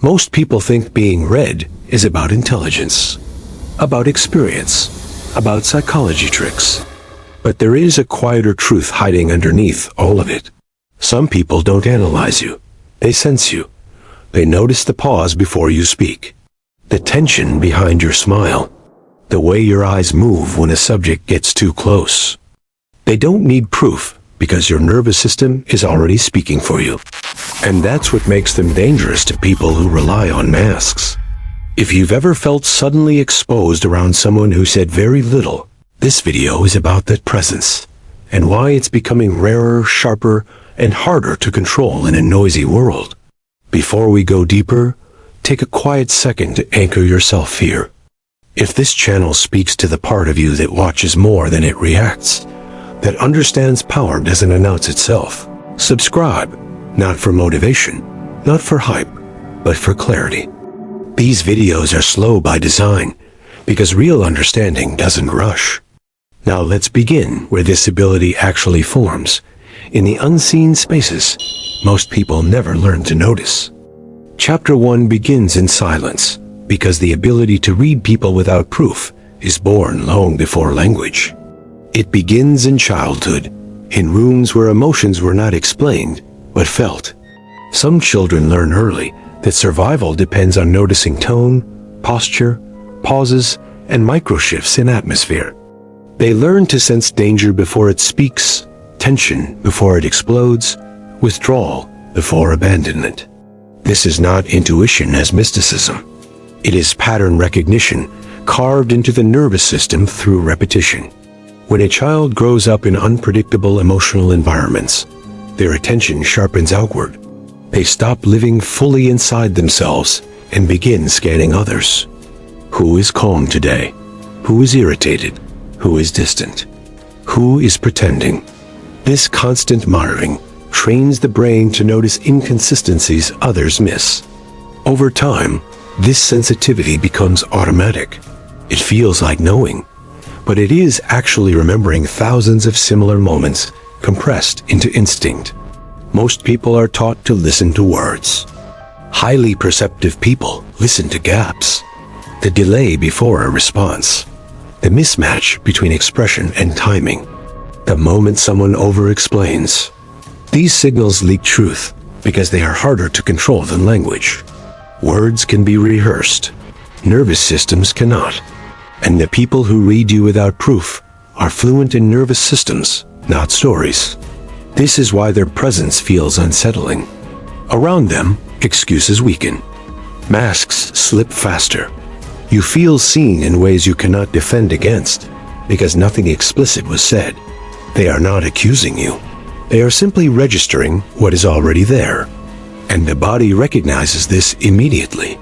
Most people think being read is about intelligence, about experience, about psychology tricks. But there is a quieter truth hiding underneath all of it. Some people don't analyze you. They sense you. They notice the pause before you speak, the tension behind your smile, the way your eyes move when a subject gets too close. They don't need proof because your nervous system is already speaking for you. And that's what makes them dangerous to people who rely on masks. If you've ever felt suddenly exposed around someone who said very little, this video is about that presence and why it's becoming rarer, sharper, and harder to control in a noisy world. Before we go deeper, take a quiet second to anchor yourself here. If this channel speaks to the part of you that watches more than it reacts, that understands power doesn't announce itself, subscribe, not for motivation, not for hype, but for clarity. These videos are slow by design, because real understanding doesn't rush. Now let's begin where this ability actually forms, in the unseen spaces most people never learn to notice. Chapter 1 begins in silence, because the ability to read people without proof is born long before language. It begins in childhood, in rooms where emotions were not explained, but felt. Some children learn early that survival depends on noticing tone, posture, pauses, and microshifts in atmosphere. They learn to sense danger before it speaks, tension before it explodes, withdrawal before abandonment. This is not intuition as mysticism. It is pattern recognition carved into the nervous system through repetition. When a child grows up in unpredictable emotional environments, their attention sharpens outward. They stop living fully inside themselves and begin scanning others. Who is calm today? Who is irritated? Who is distant? Who is pretending? This constant monitoring trains the brain to notice inconsistencies others miss. Over time, this sensitivity becomes automatic. It feels like knowing, but it is actually remembering thousands of similar moments compressed into instinct. Most people are taught to listen to words. Highly perceptive people listen to gaps, the delay before a response, the mismatch between expression and timing, the moment someone over-explains. These signals leak truth because they are harder to control than language. Words can be rehearsed. Nervous systems cannot. And the people who read you without proof are fluent in nervous systems, not stories. This is why their presence feels unsettling. Around them, excuses weaken. Masks slip faster. You feel seen in ways you cannot defend against, because nothing explicit was said. They are not accusing you. They are simply registering what is already there. And the body recognizes this immediately.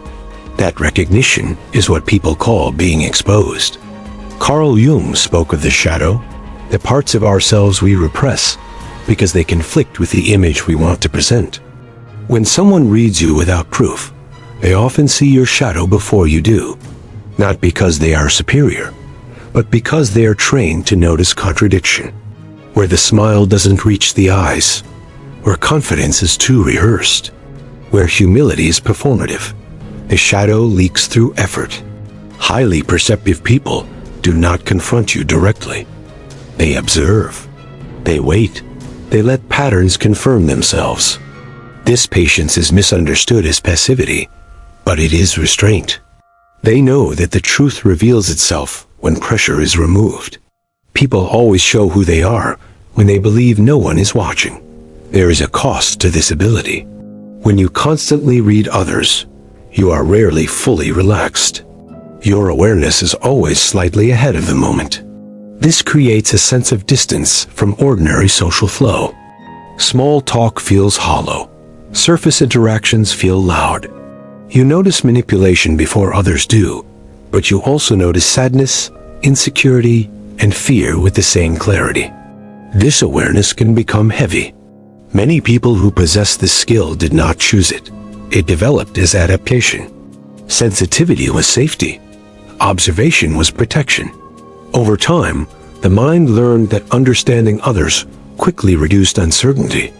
That recognition is what people call being exposed. Carl Jung spoke of the shadow, the parts of ourselves we repress, because they conflict with the image we want to present. When someone reads you without proof, they often see your shadow before you do. Not because they are superior, but because they are trained to notice contradiction. Where the smile doesn't reach the eyes, where confidence is too rehearsed, where humility is performative, the shadow leaks through effort. Highly perceptive people do not confront you directly. They observe. They wait. They let patterns confirm themselves. This patience is misunderstood as passivity, but it is restraint. They know that the truth reveals itself when pressure is removed. People always show who they are when they believe no one is watching. There is a cost to this ability. When you constantly read others, you are rarely fully relaxed. Your awareness is always slightly ahead of the moment. This creates a sense of distance from ordinary social flow. Small talk feels hollow. Surface interactions feel loud. You notice manipulation before others do, but you also notice sadness, insecurity, and fear with the same clarity. This awareness can become heavy. Many people who possess this skill did not choose it. It developed as adaptation. Sensitivity was safety. Observation was protection. Over time, the mind learned that understanding others quickly reduced uncertainty.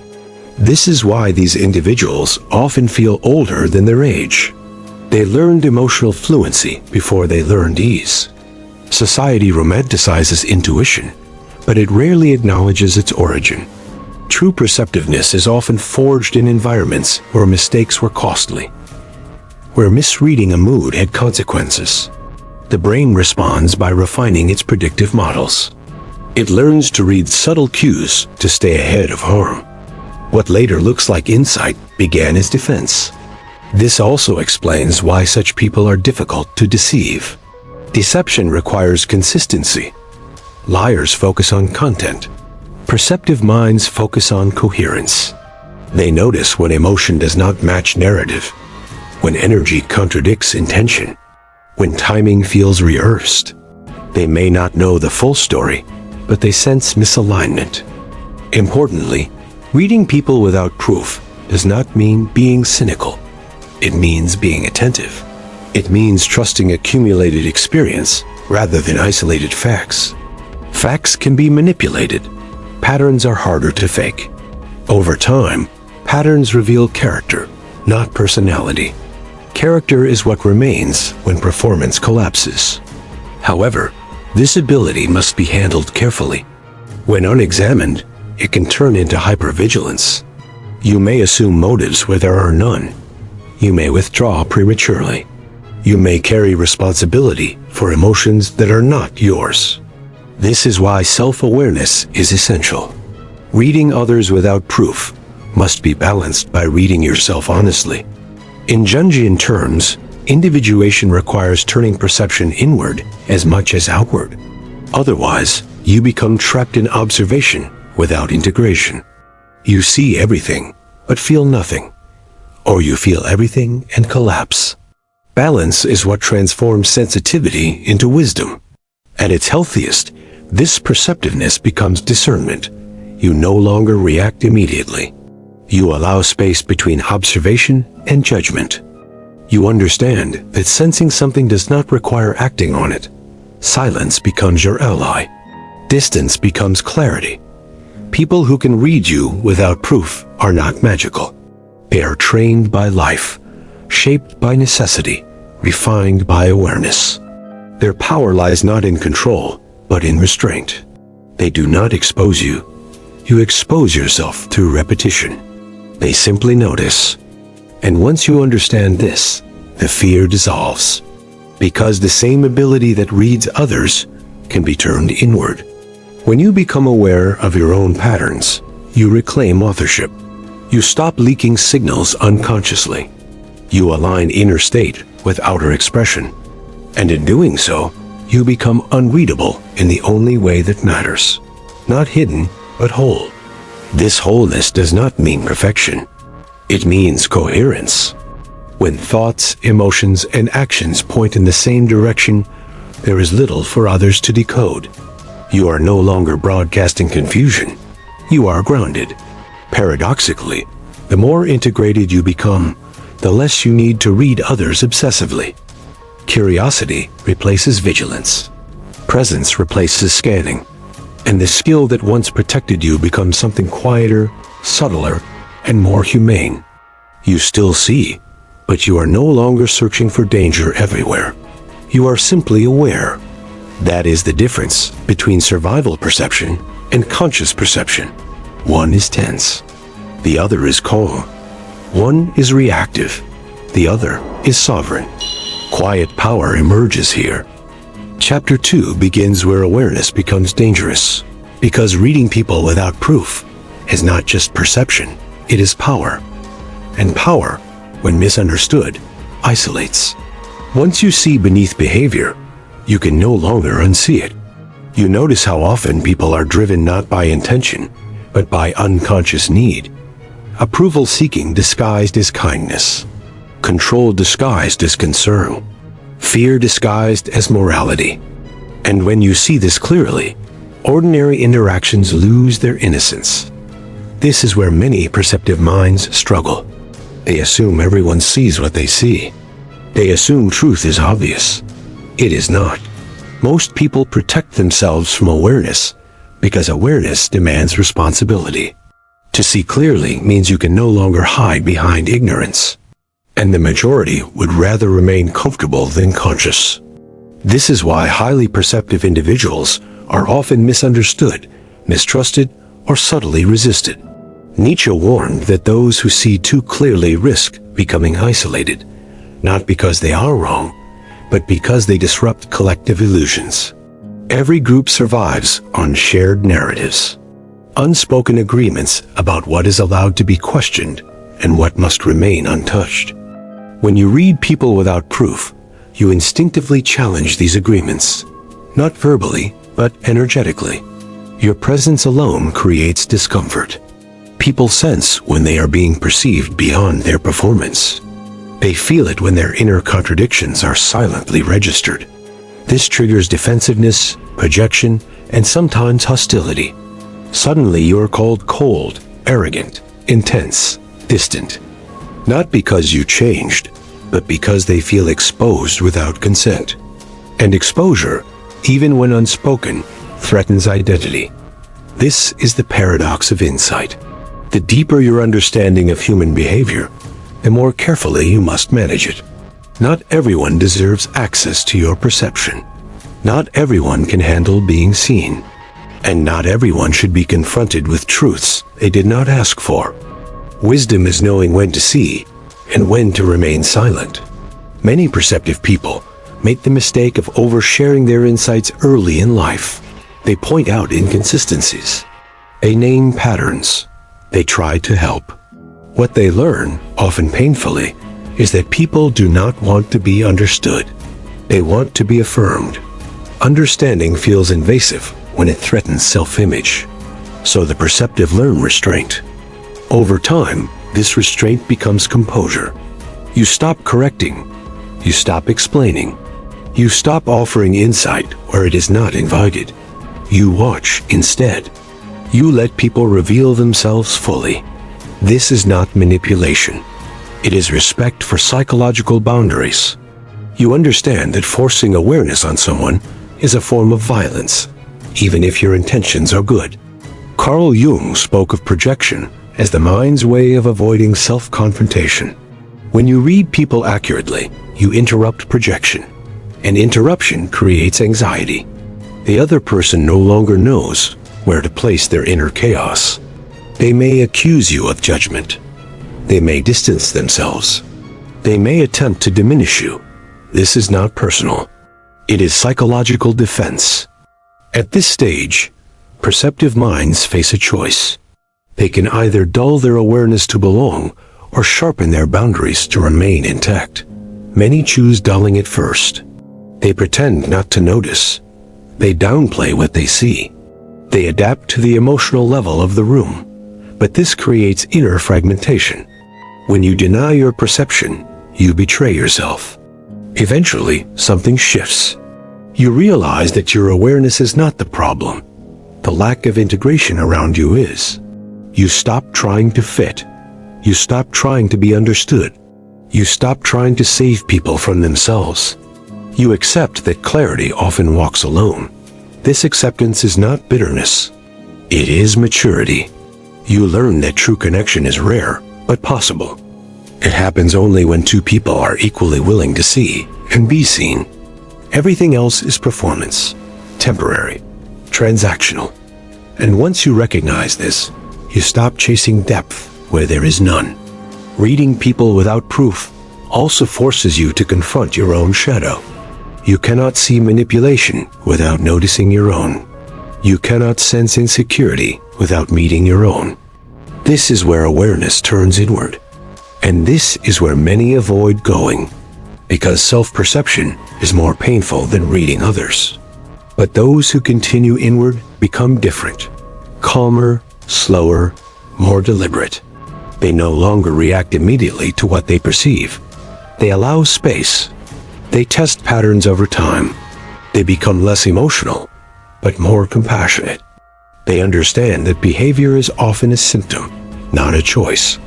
This is why these individuals often feel older than their age. They learned emotional fluency before they learned ease. Society romanticizes intuition, but it rarely acknowledges its origin. True perceptiveness is often forged in environments where mistakes were costly, where misreading a mood had consequences. The brain responds by refining its predictive models. It learns to read subtle cues to stay ahead of harm. What later looks like insight began as defense. This also explains why such people are difficult to deceive. Deception requires consistency. Liars focus on content. Perceptive minds focus on coherence. They notice when emotion does not match narrative, when energy contradicts intention, when timing feels rehearsed. They may not know the full story, but they sense misalignment. Importantly, reading people without proof does not mean being cynical. It means being attentive. It means trusting accumulated experience rather than isolated facts. Facts can be manipulated. Patterns are harder to fake. Over time, patterns reveal character, not personality. Character is what remains when performance collapses. However, this ability must be handled carefully. When unexamined, it can turn into hypervigilance. You may assume motives where there are none. You may withdraw prematurely. You may carry responsibility for emotions that are not yours. This is why self-awareness is essential. Reading others without proof must be balanced by reading yourself honestly. In Jungian terms, individuation requires turning perception inward as much as outward. Otherwise, you become trapped in observation without integration. You see everything, but feel nothing. Or you feel everything and collapse. Balance is what transforms sensitivity into wisdom. At its healthiest, this perceptiveness becomes discernment. You no longer react immediately. You allow space between observation and judgment. You understand that sensing something does not require acting on it. Silence becomes your ally. Distance becomes clarity. People who can read you without proof are not magical. They are trained by life, shaped by necessity, refined by awareness. Their power lies not in control, but in restraint. They do not expose you. You expose yourself through repetition. They simply notice. And once you understand this, the fear dissolves. Because the same ability that reads others can be turned inward. When you become aware of your own patterns, you reclaim authorship. You stop leaking signals unconsciously. You align inner state with outer expression. And in doing so, you become unreadable in the only way that matters. Not hidden, but whole. This wholeness does not mean perfection. It means coherence. When thoughts, emotions, and actions point in the same direction, there is little for others to decode. You are no longer broadcasting confusion. You are grounded. Paradoxically, the more integrated you become, the less you need to read others obsessively. Curiosity replaces vigilance. Presence replaces scanning. And the skill that once protected you becomes something quieter, subtler, and more humane. You still see, but you are no longer searching for danger everywhere. You are simply aware. That is the difference between survival perception and conscious perception. One is tense. The other is calm. One is reactive. The other is sovereign. Quiet power emerges here. Chapter 2 begins where awareness becomes dangerous. Because reading people without proof is not just perception, it is power. And power, when misunderstood, isolates. Once you see beneath behavior, you can no longer unsee it. You notice how often people are driven not by intention, but by unconscious need. Approval seeking disguised as kindness. Control disguised as concern. Fear disguised as morality. And when you see this clearly, ordinary interactions lose their innocence. This is where many perceptive minds struggle. They assume everyone sees what they see. They assume truth is obvious. It is not. Most people protect themselves from awareness because awareness demands responsibility. To see clearly means you can no longer hide behind ignorance. And the majority would rather remain comfortable than conscious. This is why highly perceptive individuals are often misunderstood, mistrusted, or subtly resisted. Nietzsche warned that those who see too clearly risk becoming isolated, not because they are wrong, but because they disrupt collective illusions. Every group survives on shared narratives, unspoken agreements about what is allowed to be questioned and what must remain untouched. When you read people without proof, you instinctively challenge these agreements, not verbally, but energetically. Your presence alone creates discomfort. People sense when they are being perceived beyond their performance. They feel it when their inner contradictions are silently registered. This triggers defensiveness, projection, and sometimes hostility. Suddenly you are called cold, arrogant, intense, distant. Not because you changed, but because they feel exposed without consent. And exposure, even when unspoken, threatens identity. This is the paradox of insight. The deeper your understanding of human behavior, the more carefully you must manage it. Not everyone deserves access to your perception. Not everyone can handle being seen. And not everyone should be confronted with truths they did not ask for. Wisdom is knowing when to see and when to remain silent. Many perceptive people make the mistake of oversharing their insights early in life. They point out inconsistencies. They name patterns. They try to help. What they learn, often painfully, is that people do not want to be understood. They want to be affirmed. Understanding feels invasive when it threatens self-image. So the perceptive learn restraint. Over time, this restraint becomes composure. You stop correcting. You stop explaining. You stop offering insight where it is not invited. You watch instead. You let people reveal themselves fully. This is not manipulation. It is respect for psychological boundaries. You understand that forcing awareness on someone is a form of violence, even if your intentions are good. Carl Jung spoke of projection as the mind's way of avoiding self-confrontation. When you read people accurately, you interrupt projection. And interruption creates anxiety. The other person no longer knows where to place their inner chaos. They may accuse you of judgment. They may distance themselves. They may attempt to diminish you. This is not personal. It is psychological defense. At this stage, perceptive minds face a choice. They can either dull their awareness to belong or sharpen their boundaries to remain intact. Many choose dulling it first. They pretend not to notice. They downplay what they see. They adapt to the emotional level of the room. But this creates inner fragmentation. When you deny your perception, you betray yourself. Eventually, something shifts. You realize that your awareness is not the problem. The lack of integration around you is. You stop trying to fit. You stop trying to be understood. You stop trying to save people from themselves. You accept that clarity often walks alone. This acceptance is not bitterness. It is maturity. You learn that true connection is rare, but possible. It happens only when two people are equally willing to see and be seen. Everything else is performance, temporary, transactional. And once you recognize this, you stop chasing depth where there is none. Reading people without proof also forces you to confront your own shadow. You cannot see manipulation without noticing your own. You cannot sense insecurity without meeting your own. This is where awareness turns inward. And this is where many avoid going, because self-perception is more painful than reading others. But those who continue inward become different, calmer, slower, more deliberate. They no longer react immediately to what they perceive. They allow space. They test patterns over time. They become less emotional, but more compassionate. They understand that behavior is often a symptom, not a choice.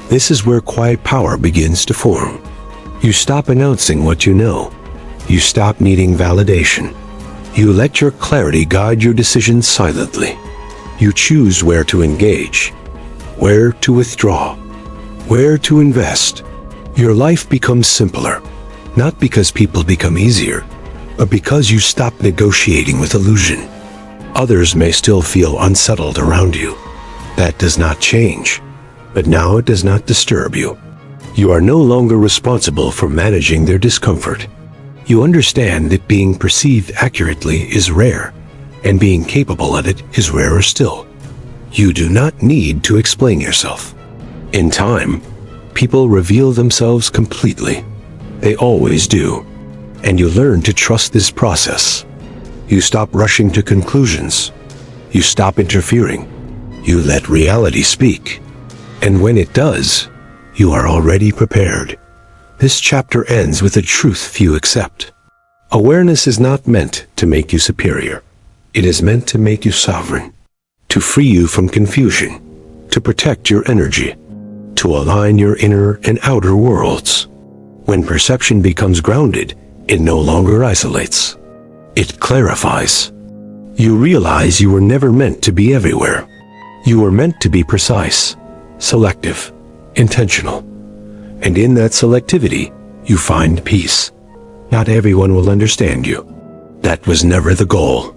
This is where quiet power begins to form. You stop announcing what you know. You stop needing validation. You let your clarity guide your decisions silently. You choose where to engage, where to withdraw, where to invest. Your life becomes simpler, not because people become easier, but because you stop negotiating with illusion. Others may still feel unsettled around you. That does not change, but now it does not disturb you. You are no longer responsible for managing their discomfort. You understand that being perceived accurately is rare, and being capable of it is rarer still. You do not need to explain yourself. In time, people reveal themselves completely. They always do, and you learn to trust this process. You stop rushing to conclusions. You stop interfering. You let reality speak. And when it does, you are already prepared. This chapter ends with a truth few accept. Awareness is not meant to make you superior. It is meant to make you sovereign, to free you from confusion, to protect your energy, to align your inner and outer worlds. When perception becomes grounded, it no longer isolates. It clarifies. You realize you were never meant to be everywhere. You were meant to be precise, selective, intentional. And in that selectivity, you find peace. Not everyone will understand you. That was never the goal.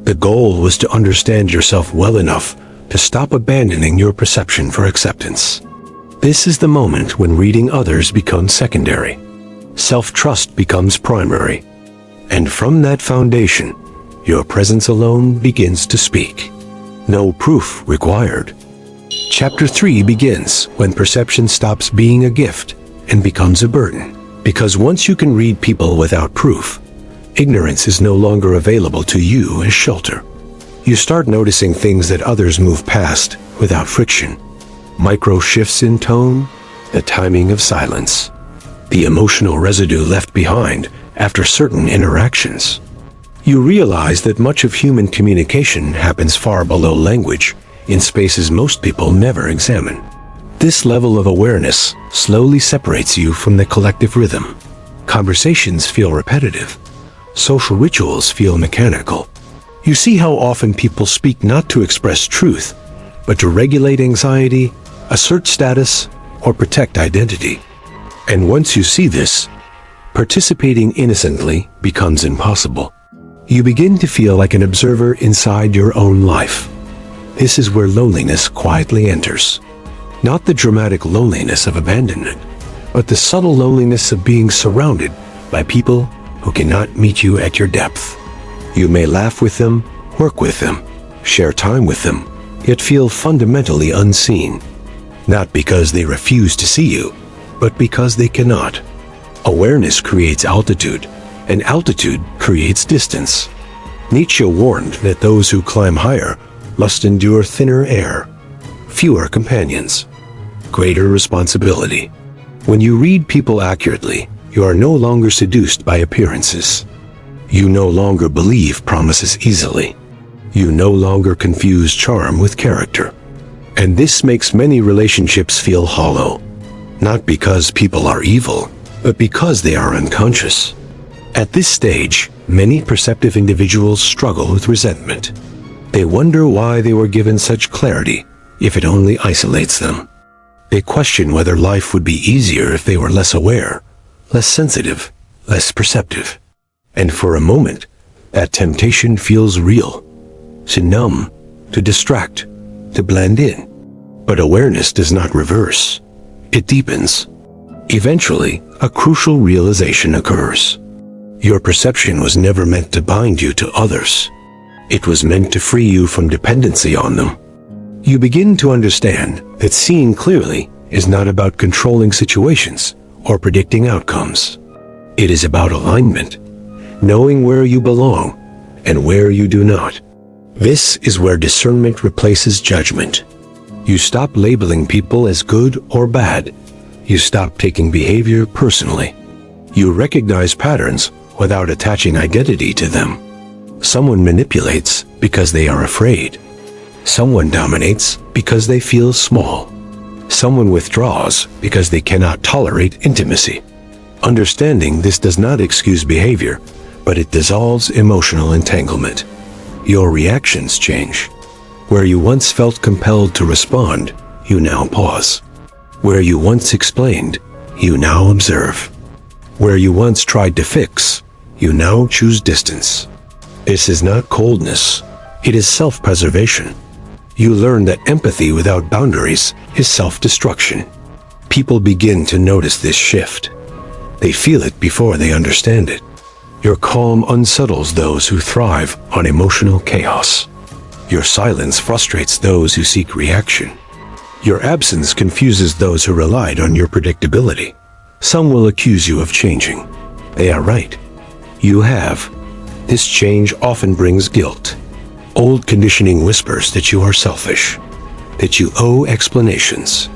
The goal was to understand yourself well enough to stop abandoning your perception for acceptance. This is the moment when reading others becomes secondary. Self-trust becomes primary. And from that foundation, your presence alone begins to speak. No proof required. Chapter 3 begins when perception stops being a gift and becomes a burden. Because once you can read people without proof, ignorance is no longer available to you as shelter. You start noticing things that others move past without friction. Micro shifts in tone, the timing of silence, the emotional residue left behind after certain interactions. You realize that much of human communication happens far below language, in spaces most people never examine. This level of awareness slowly separates you from the collective rhythm. Conversations feel repetitive. Social rituals feel mechanical. You see how often people speak not to express truth, but to regulate anxiety, assert status, or protect identity. And once you see this, participating innocently becomes impossible. You begin to feel like an observer inside your own life. This is where loneliness quietly enters. Not the dramatic loneliness of abandonment, but the subtle loneliness of being surrounded by people who cannot meet you at your depth. You may laugh with them, work with them, share time with them, yet feel fundamentally unseen. Not because they refuse to see you, but because they cannot. Awareness creates altitude, and altitude creates distance. Nietzsche warned that those who climb higher must endure thinner air, fewer companions, greater responsibility. When you read people accurately, you are no longer seduced by appearances. You no longer believe promises easily. You no longer confuse charm with character. And this makes many relationships feel hollow, not because people are evil, but because they are unconscious. At this stage, many perceptive individuals struggle with resentment. They wonder why they were given such clarity if it only isolates them. They question whether life would be easier if they were less aware, less sensitive, less perceptive. And for a moment, that temptation feels real. To numb, to distract, to blend in. But awareness does not reverse. It deepens. Eventually, a crucial realization occurs. Your perception was never meant to bind you to others. It was meant to free you from dependency on them. You begin to understand that seeing clearly is not about controlling situations or predicting outcomes. It is about alignment, knowing where you belong and where you do not. This is where discernment replaces judgment. You stop labeling people as good or bad. You stop taking behavior personally. You recognize patterns without attaching identity to them. Someone manipulates because they are afraid. Someone dominates because they feel small. Someone withdraws because they cannot tolerate intimacy. Understanding this does not excuse behavior, but it dissolves emotional entanglement. Your reactions change. Where you once felt compelled to respond, you now pause. Where you once explained, you now observe. Where you once tried to fix, you now choose distance. This is not coldness, it is self-preservation. You learn that empathy without boundaries is self-destruction. People begin to notice this shift. They feel it before they understand it. Your calm unsettles those who thrive on emotional chaos. Your silence frustrates those who seek reaction. Your absence confuses those who relied on your predictability. Some will accuse you of changing. They are right. You have. This change often brings guilt. Old conditioning whispers that you are selfish, that you owe explanations,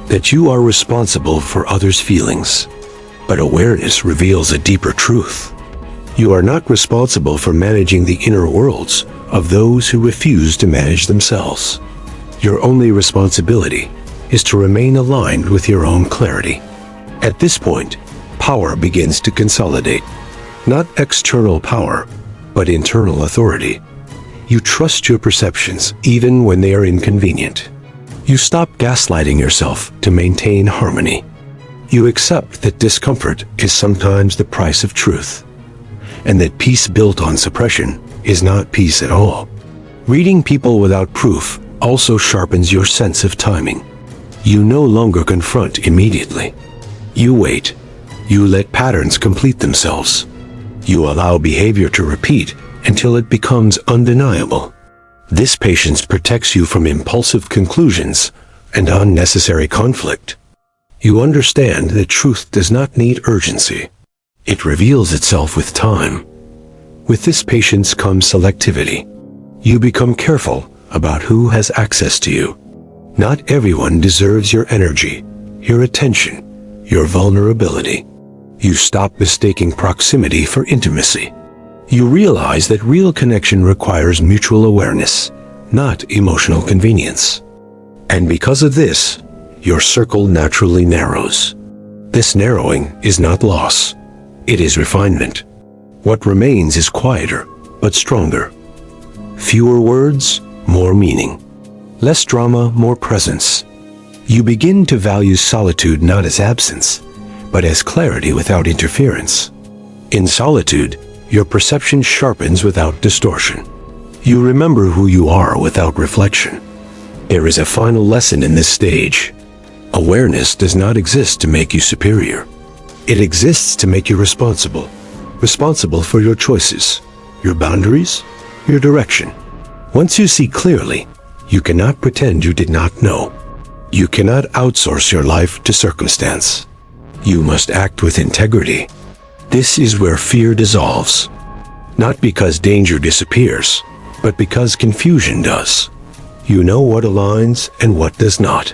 that you are responsible for others' feelings. But awareness reveals a deeper truth. You are not responsible for managing the inner worlds of those who refuse to manage themselves. Your only responsibility is to remain aligned with your own clarity. At this point, power begins to consolidate. Not external power, but internal authority. You trust your perceptions even when they are inconvenient. You stop gaslighting yourself to maintain harmony. You accept that discomfort is sometimes the price of truth, and that peace built on suppression is not peace at all. Reading people without proof also sharpens your sense of timing. You no longer confront immediately. You wait. You let patterns complete themselves. You allow behavior to repeat until it becomes undeniable. This patience protects you from impulsive conclusions and unnecessary conflict. You understand that truth does not need urgency. It reveals itself with time. With this patience comes selectivity. You become careful about who has access to you. Not everyone deserves your energy, your attention, your vulnerability. You stop mistaking proximity for intimacy. You realize that real connection requires mutual awareness, not emotional convenience. And because of this, your circle naturally narrows. This narrowing is not loss. It is refinement. What remains is quieter, but stronger. Fewer words, more meaning. Less drama, more presence. You begin to value solitude not as absence, but as clarity without interference. In solitude, your perception sharpens without distortion. You remember who you are without reflection. There is a final lesson in this stage. Awareness does not exist to make you superior. It exists to make you responsible. Responsible for your choices, your boundaries, your direction. Once you see clearly, you cannot pretend you did not know. You cannot outsource your life to circumstance. You must act with integrity. This is where fear dissolves. Not because danger disappears, but because confusion does. You know what aligns and what does not.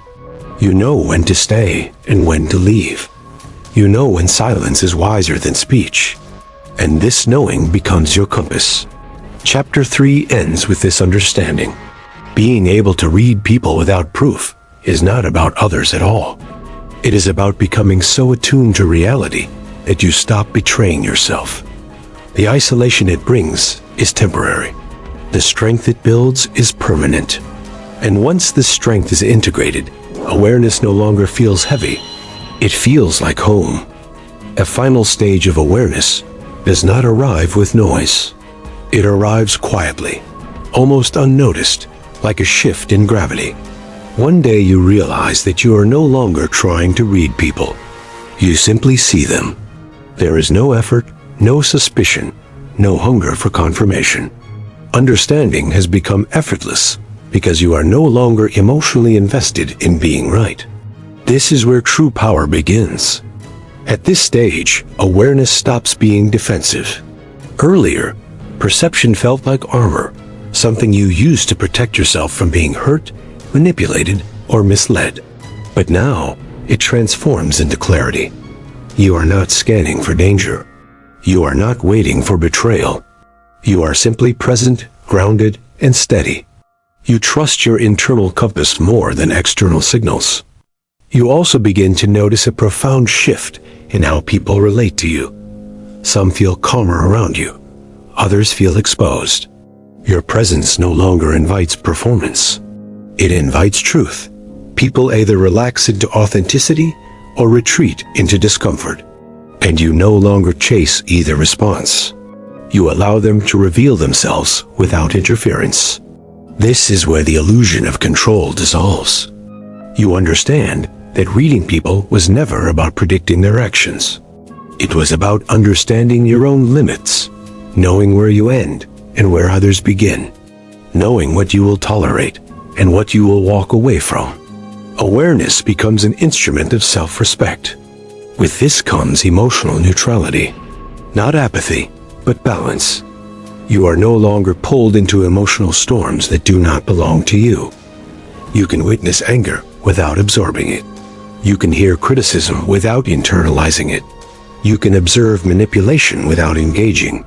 You know when to stay and when to leave. You know when silence is wiser than speech. And this knowing becomes your compass. Chapter 3 ends with this understanding. Being able to read people without proof is not about others at all. It is about becoming so attuned to reality that you stop betraying yourself. The isolation it brings is temporary. The strength it builds is permanent. And once this strength is integrated, awareness no longer feels heavy. It feels like home. A final stage of awareness does not arrive with noise. It arrives quietly, almost unnoticed, like a shift in gravity. One day you realize that you are no longer trying to read people. You simply see them. There is no effort, no suspicion, no hunger for confirmation. Understanding has become effortless because you are no longer emotionally invested in being right. This is where true power begins. At this stage, awareness stops being defensive. Earlier, perception felt like armor, something you used to protect yourself from being hurt, manipulated, or misled. But now, it transforms into clarity. You are not scanning for danger. You are not waiting for betrayal. You are simply present, grounded, and steady. You trust your internal compass more than external signals. You also begin to notice a profound shift in how people relate to you. Some feel calmer around you. Others feel exposed. Your presence no longer invites performance. It invites truth. People either relax into authenticity or retreat into discomfort. And you no longer chase either response. You allow them to reveal themselves without interference. This is where the illusion of control dissolves. You understand that reading people was never about predicting their actions. It was about understanding your own limits, knowing where you end and where others begin, knowing what you will tolerate and what you will walk away from. Awareness becomes an instrument of self-respect. With this comes emotional neutrality, not apathy, but balance. You are no longer pulled into emotional storms that do not belong to you. You can witness anger without absorbing it. You can hear criticism without internalizing it. You can observe manipulation without engaging.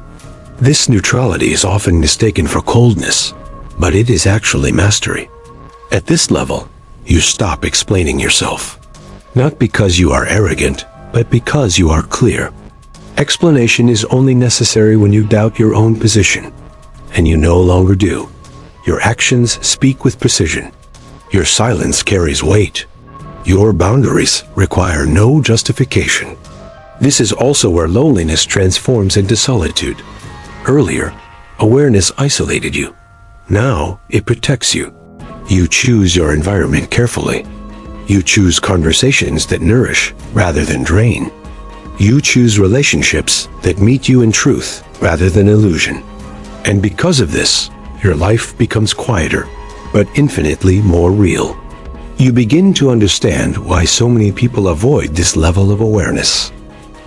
This neutrality is often mistaken for coldness, but it is actually mastery. At this level, you stop explaining yourself. Not because you are arrogant, but because you are clear. Explanation is only necessary when you doubt your own position, and you no longer do. Your actions speak with precision. Your silence carries weight. Your boundaries require no justification. This is also where loneliness transforms into solitude. Earlier, awareness isolated you. Now, it protects you. You choose your environment carefully. You choose conversations that nourish rather than drain. You choose relationships that meet you in truth rather than illusion. And because of this, your life becomes quieter, but infinitely more real. You begin to understand why so many people avoid this level of awareness.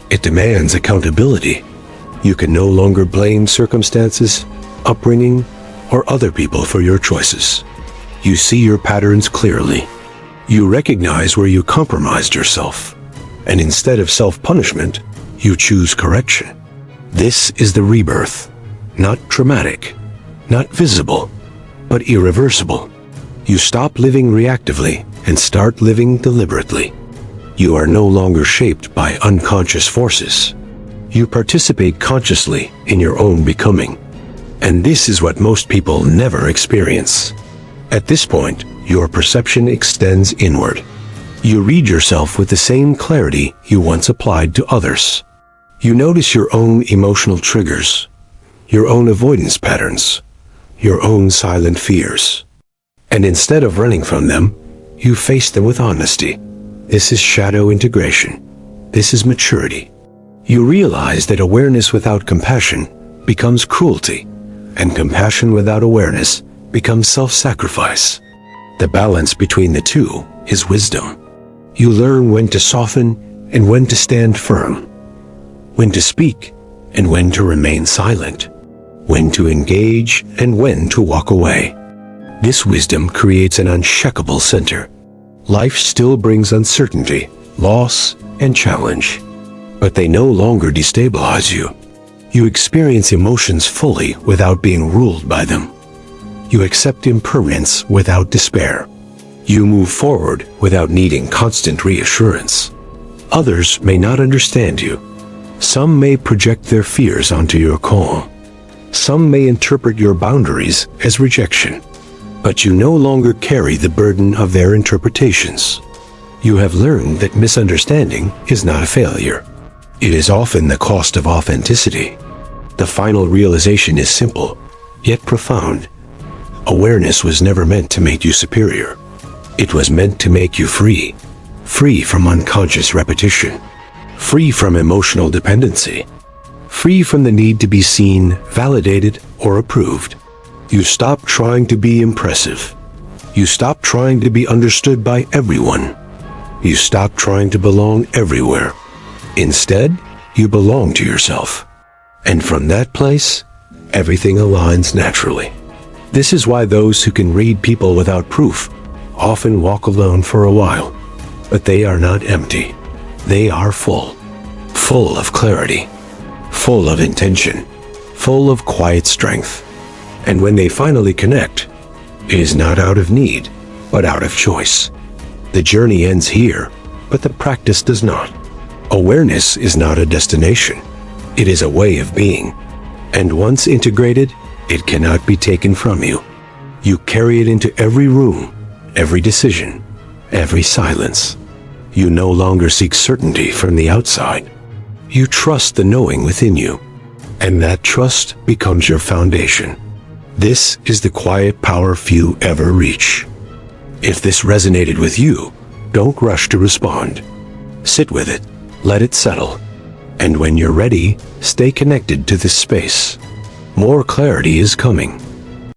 It demands accountability. You can no longer blame circumstances, upbringing, or other people for your choices. You see your patterns clearly. You recognize where you compromised yourself. And instead of self-punishment, you choose correction. This is the rebirth. Not traumatic, not visible, but irreversible. You stop living reactively and start living deliberately. You are no longer shaped by unconscious forces. You participate consciously in your own becoming. And this is what most people never experience. At this point, your perception extends inward. You read yourself with the same clarity you once applied to others. You notice your own emotional triggers, your own avoidance patterns, your own silent fears. And instead of running from them, you face them with honesty. This is shadow integration. This is maturity. You realize that awareness without compassion becomes cruelty, and compassion without awareness becomes self-sacrifice. The balance between the two is wisdom. You learn when to soften and when to stand firm, when to speak and when to remain silent, when to engage and when to walk away. This wisdom creates an unshakable center. Life still brings uncertainty, loss, and challenge, but they no longer destabilize you. You experience emotions fully without being ruled by them. You accept impermanence without despair. You move forward without needing constant reassurance. Others may not understand you. Some may project their fears onto your calm. Some may interpret your boundaries as rejection. But you no longer carry the burden of their interpretations. You have learned that misunderstanding is not a failure. It is often the cost of authenticity. The final realization is simple, yet profound. Awareness was never meant to make you superior. It was meant to make you free. Free from unconscious repetition. Free from emotional dependency. Free from the need to be seen, validated, or approved. You stop trying to be impressive. You stop trying to be understood by everyone. You stop trying to belong everywhere. Instead, you belong to yourself. And from that place, everything aligns naturally. This is why those who can read people without proof often walk alone for a while. But they are not empty. They are full. Full of clarity. Full of intention. Full of quiet strength. And when they finally connect, it is not out of need, but out of choice. The journey ends here, but the practice does not. Awareness is not a destination. It is a way of being. And once integrated, it cannot be taken from you. You carry it into every room, every decision, every silence. You no longer seek certainty from the outside. You trust the knowing within you, and that trust becomes your foundation. This is the quiet power few ever reach. If this resonated with you, don't rush to respond. Sit with it, let it settle, and when you're ready, stay connected to this space. More clarity is coming.